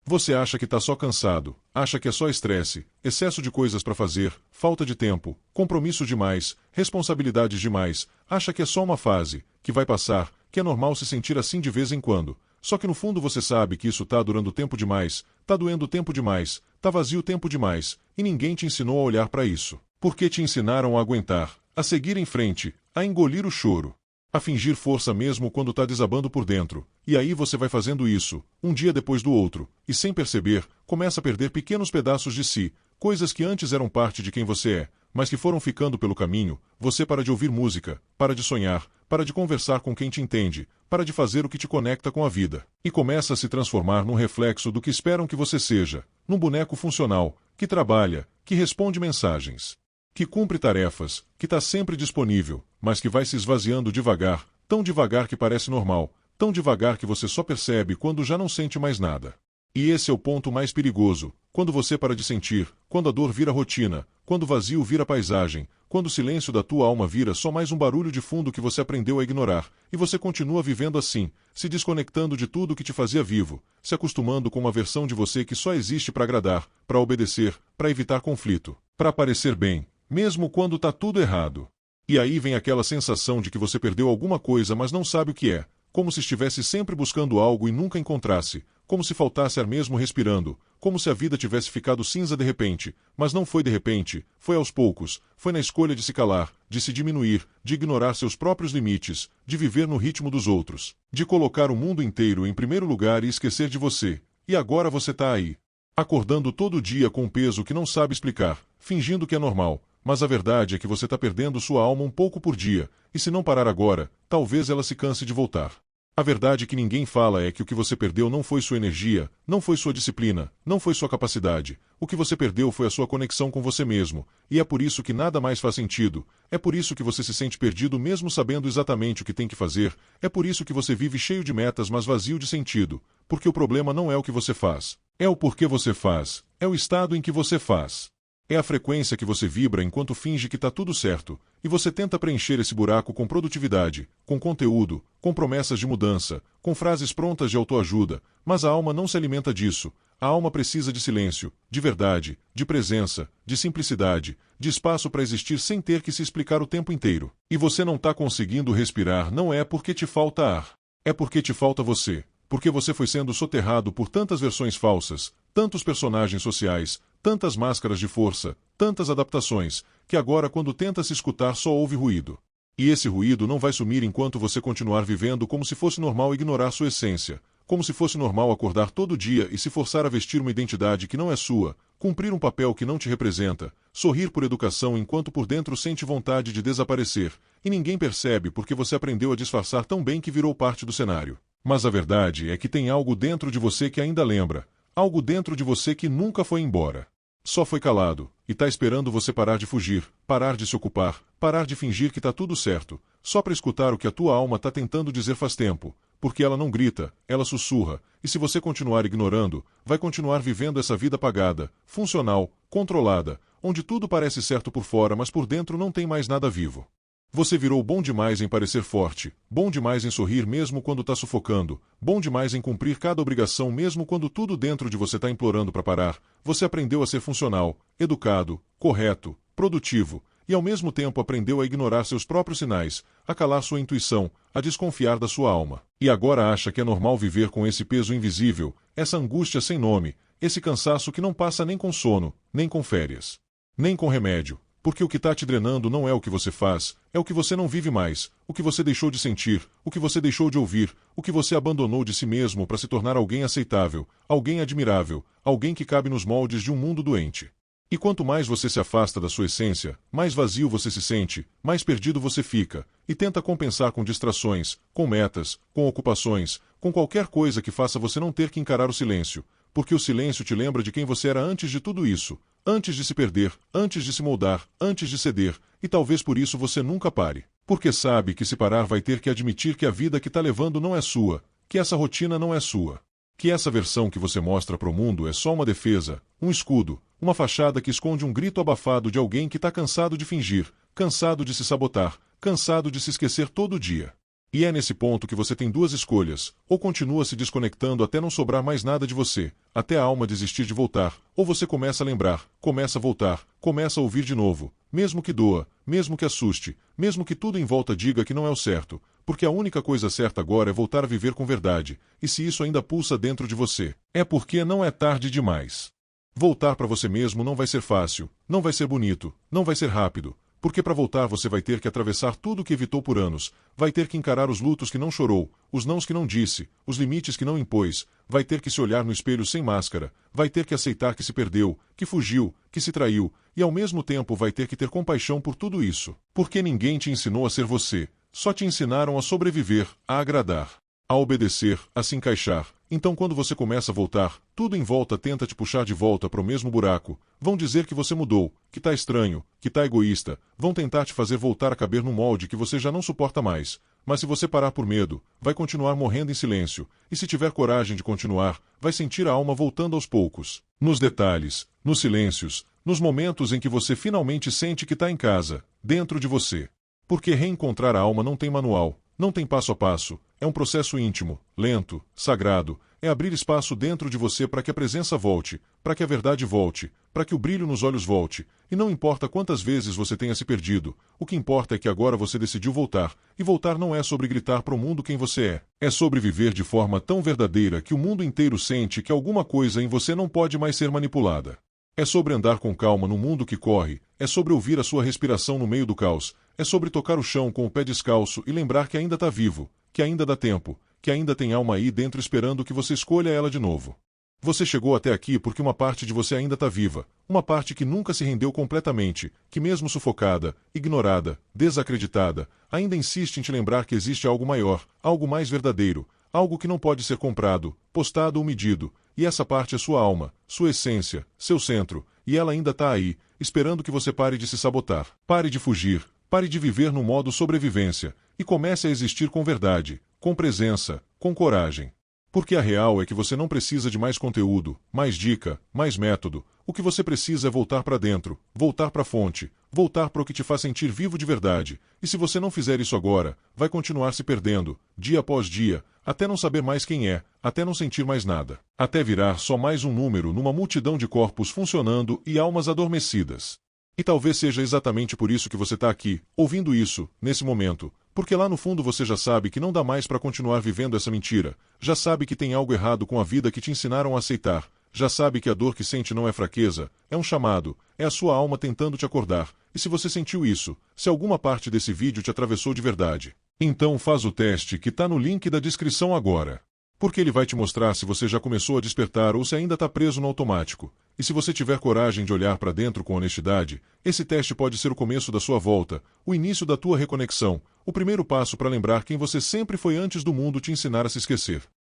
Você acha que está só cansado, acha que é só estresse, excesso de coisas para fazer, falta de tempo, compromisso demais, responsabilidades demais, acha que é só uma fase, que vai passar, que é normal se sentir assim de vez em quando. Só que no fundo você sabe que isso tá durando tempo demais, tá doendo tempo demais, tá vazio tempo demais, e ninguém te ensinou a olhar para isso. Porque te ensinaram a aguentar, a seguir em frente, a engolir o choro, a fingir força mesmo quando tá desabando por dentro. E aí você vai fazendo isso, um dia depois do outro, e sem perceber, começa a perder pequenos pedaços de si, coisas que antes eram parte de quem você é, mas que foram ficando pelo caminho. Você para de ouvir música, para de sonhar, para de conversar com quem te entende, para de fazer o que te conecta com a vida, e começa a se transformar num reflexo do que esperam que você seja, num boneco funcional, que trabalha, que responde mensagens, que cumpre tarefas, que está sempre disponível, mas que vai se esvaziando devagar, tão devagar que parece normal, tão devagar que você só percebe quando já não sente mais nada. E esse é o ponto mais perigoso, quando você para de sentir, quando a dor vira rotina, quando o vazio vira paisagem, quando o silêncio da tua alma vira só mais um barulho de fundo que você aprendeu a ignorar, e você continua vivendo assim, se desconectando de tudo que te fazia vivo, se acostumando com uma versão de você que só existe para agradar, para obedecer, para evitar conflito, para parecer bem, mesmo quando tá tudo errado. E aí vem aquela sensação de que você perdeu alguma coisa mas não sabe o que é, como se estivesse sempre buscando algo e nunca encontrasse, como se faltasse ar mesmo respirando, como se a vida tivesse ficado cinza de repente, mas não foi de repente, foi aos poucos, foi na escolha de se calar, de se diminuir, de ignorar seus próprios limites, de viver no ritmo dos outros, de colocar o mundo inteiro em primeiro lugar e esquecer de você. E agora você tá aí, acordando todo dia com um peso que não sabe explicar, fingindo que é normal, mas a verdade é que você tá perdendo sua alma um pouco por dia, e se não parar agora, talvez ela se canse de voltar. A verdade que ninguém fala é que o que você perdeu não foi sua energia, não foi sua disciplina, não foi sua capacidade. O que você perdeu foi a sua conexão com você mesmo, e é por isso que nada mais faz sentido. É por isso que você se sente perdido mesmo sabendo exatamente o que tem que fazer. É por isso que você vive cheio de metas mas vazio de sentido. Porque o problema não é o que você faz, é o porquê você faz, é o estado em que você faz. É a frequência que você vibra enquanto finge que está tudo certo, e você tenta preencher esse buraco com produtividade, com conteúdo, com promessas de mudança, com frases prontas de autoajuda, mas a alma não se alimenta disso. A alma precisa de silêncio, de verdade, de presença, de simplicidade, de espaço para existir sem ter que se explicar o tempo inteiro. E você não está conseguindo respirar não é porque te falta ar, é porque te falta você. Porque você foi sendo soterrado por tantas versões falsas, tantos personagens sociais, tantas máscaras de força, tantas adaptações, que agora quando tenta se escutar só ouve ruído. E esse ruído não vai sumir enquanto você continuar vivendo como se fosse normal ignorar sua essência, como se fosse normal acordar todo dia e se forçar a vestir uma identidade que não é sua, cumprir um papel que não te representa, sorrir por educação enquanto por dentro sente vontade de desaparecer, e ninguém percebe porque você aprendeu a disfarçar tão bem que virou parte do cenário. Mas a verdade é que tem algo dentro de você que ainda lembra, algo dentro de você que nunca foi embora. Só foi calado, e tá esperando você parar de fugir, parar de se ocupar, parar de fingir que tá tudo certo, só para escutar o que a tua alma tá tentando dizer faz tempo, porque ela não grita, ela sussurra, e se você continuar ignorando, vai continuar vivendo essa vida apagada, funcional, controlada, onde tudo parece certo por fora mas por dentro não tem mais nada vivo. Você virou bom demais em parecer forte, bom demais em sorrir mesmo quando tá sufocando, bom demais em cumprir cada obrigação mesmo quando tudo dentro de você tá implorando para parar. Você aprendeu a ser funcional, educado, correto, produtivo, e ao mesmo tempo aprendeu a ignorar seus próprios sinais, a calar sua intuição, a desconfiar da sua alma. E agora acha que é normal viver com esse peso invisível, essa angústia sem nome, esse cansaço que não passa nem com sono, nem com férias, nem com remédio. Porque o que está te drenando não é o que você faz, é o que você não vive mais, o que você deixou de sentir, o que você deixou de ouvir, o que você abandonou de si mesmo para se tornar alguém aceitável, alguém admirável, alguém que cabe nos moldes de um mundo doente. E quanto mais você se afasta da sua essência, mais vazio você se sente, mais perdido você fica, e tenta compensar com distrações, com metas, com ocupações, com qualquer coisa que faça você não ter que encarar o silêncio, porque o silêncio te lembra de quem você era antes de tudo isso, antes de se perder, antes de se moldar, antes de ceder, e talvez por isso você nunca pare. Porque sabe que se parar vai ter que admitir que a vida que está levando não é sua, que essa rotina não é sua. Que essa versão que você mostra para o mundo é só uma defesa, um escudo, uma fachada que esconde um grito abafado de alguém que está cansado de fingir, cansado de se sabotar, cansado de se esquecer todo dia. E é nesse ponto que você tem duas escolhas: ou continua se desconectando até não sobrar mais nada de você, até a alma desistir de voltar, ou você começa a lembrar, começa a voltar, começa a ouvir de novo, mesmo que doa, mesmo que assuste, mesmo que tudo em volta diga que não é o certo, porque a única coisa certa agora é voltar a viver com verdade, e se isso ainda pulsa dentro de você, é porque não é tarde demais. Voltar para você mesmo não vai ser fácil, não vai ser bonito, não vai ser rápido, porque para voltar você vai ter que atravessar tudo o que evitou por anos, vai ter que encarar os lutos que não chorou, os nãos que não disse, os limites que não impôs, vai ter que se olhar no espelho sem máscara, vai ter que aceitar que se perdeu, que fugiu, que se traiu, e ao mesmo tempo vai ter que ter compaixão por tudo isso, porque ninguém te ensinou a ser você, só te ensinaram a sobreviver, a agradar, a obedecer, a se encaixar. Então quando você começa a voltar, tudo em volta tenta te puxar de volta para o mesmo buraco. Vão dizer que você mudou, que tá estranho, que tá egoísta. Vão tentar te fazer voltar a caber no molde que você já não suporta mais. Mas se você parar por medo, vai continuar morrendo em silêncio. E se tiver coragem de continuar, vai sentir a alma voltando aos poucos. Nos detalhes, nos silêncios, nos momentos em que você finalmente sente que tá em casa, dentro de você. Porque reencontrar a alma não tem manual, não tem passo a passo. É um processo íntimo, lento, sagrado. É abrir espaço dentro de você para que a presença volte, para que a verdade volte, para que o brilho nos olhos volte. E não importa quantas vezes você tenha se perdido, o que importa é que agora você decidiu voltar. E voltar não é sobre gritar para o mundo quem você é. É sobre viver de forma tão verdadeira que o mundo inteiro sente que alguma coisa em você não pode mais ser manipulada. É sobre andar com calma no mundo que corre, é sobre ouvir a sua respiração no meio do caos, é sobre tocar o chão com o pé descalço e lembrar que ainda está vivo, que ainda dá tempo, que ainda tem alma aí dentro esperando que você escolha ela de novo. Você chegou até aqui porque uma parte de você ainda está viva, uma parte que nunca se rendeu completamente, que mesmo sufocada, ignorada, desacreditada, ainda insiste em te lembrar que existe algo maior, algo mais verdadeiro, algo que não pode ser comprado, postado ou medido, e essa parte é sua alma, sua essência, seu centro, e ela ainda está aí, esperando que você pare de se sabotar, pare de fugir, pare de viver no modo sobrevivência, e comece a existir com verdade, com presença, com coragem. Porque a real é que você não precisa de mais conteúdo, mais dica, mais método. O que você precisa é voltar para dentro, voltar para a fonte, voltar para o que te faz sentir vivo de verdade. E se você não fizer isso agora, vai continuar se perdendo, dia após dia, até não saber mais quem é, até não sentir mais nada. Até virar só mais um número numa multidão de corpos funcionando e almas adormecidas. E talvez seja exatamente por isso que você está aqui, ouvindo isso, nesse momento. Porque lá no fundo você já sabe que não dá mais para continuar vivendo essa mentira, já sabe que tem algo errado com a vida que te ensinaram a aceitar, já sabe que a dor que sente não é fraqueza, é um chamado, é a sua alma tentando te acordar. E se você sentiu isso, se alguma parte desse vídeo te atravessou de verdade, então faz o teste que está no link da descrição agora. Porque ele vai te mostrar se você já começou a despertar ou se ainda está preso no automático. E se você tiver coragem de olhar para dentro com honestidade, esse teste pode ser o começo da sua volta, o início da tua reconexão, o primeiro passo para lembrar quem você sempre foi antes do mundo te ensinar a se esquecer.